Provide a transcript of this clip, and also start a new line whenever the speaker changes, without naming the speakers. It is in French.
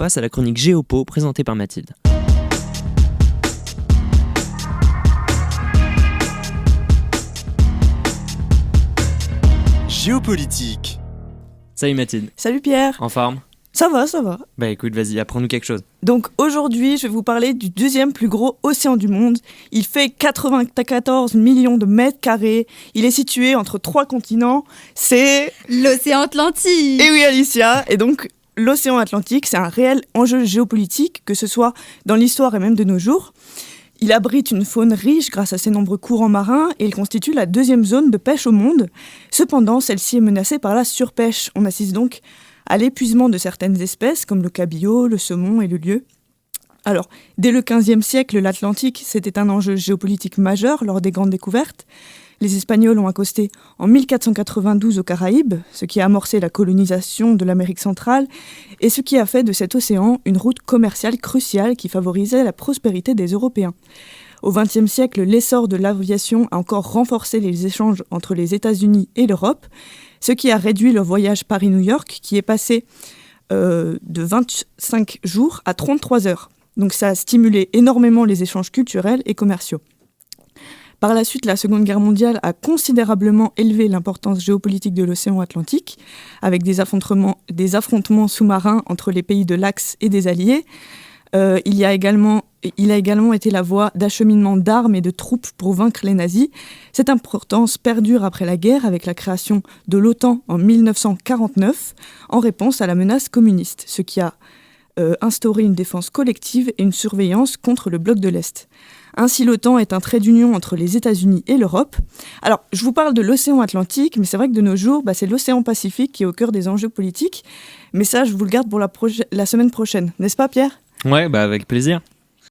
passe à la chronique Géopo présentée par Mathilde.
Géopolitique.
Salut Mathilde.
Salut Pierre.
En forme ?
Ça va, ça va.
Bah écoute, vas-y, apprends-nous quelque chose.
Donc aujourd'hui, je vais vous parler du deuxième plus gros océan du monde. Il fait 94 millions de mètres carrés. Il est situé entre 3 continents. C'est
l'océan Atlantique.
Et oui, Alicia. Et donc, l'océan Atlantique, c'est un réel enjeu géopolitique, que ce soit dans l'histoire et même de nos jours. Il abrite une faune riche grâce à ses nombreux courants marins et il constitue la deuxième zone de pêche au monde. Cependant, celle-ci est menacée par la surpêche. On assiste donc à l'épuisement de certaines espèces comme le cabillaud, le saumon et le lieu. Alors, dès le XVe siècle, l'Atlantique, c'était un enjeu géopolitique majeur lors des grandes découvertes. Les Espagnols ont accosté en 1492 aux Caraïbes, ce qui a amorcé la colonisation de l'Amérique centrale et ce qui a fait de cet océan une route commerciale cruciale qui favorisait la prospérité des Européens. Au XXe siècle, l'essor de l'aviation a encore renforcé les échanges entre les États-Unis et l'Europe, ce qui a réduit le voyage Paris-New York, qui est passé de 25 jours à 33 heures. Donc ça a stimulé énormément les échanges culturels et commerciaux. Par la suite, la Seconde Guerre mondiale a considérablement élevé l'importance géopolitique de l'océan Atlantique, avec des affrontements sous-marins entre les pays de l'Axe et des Alliés. Il a également été la voie d'acheminement d'armes et de troupes pour vaincre les nazis. Cette importance perdure après la guerre avec la création de l'OTAN en 1949 en réponse à la menace communiste, ce qui a instauré une défense collective et une surveillance contre le bloc de l'Est. Ainsi, l'OTAN est un trait d'union entre les États-Unis et l'Europe. Alors, je vous parle de l'océan Atlantique, mais c'est vrai que de nos jours, c'est l'océan Pacifique qui est au cœur des enjeux politiques. Mais ça, je vous le garde pour la semaine prochaine. N'est-ce pas, Pierre ?
Ouais, avec plaisir.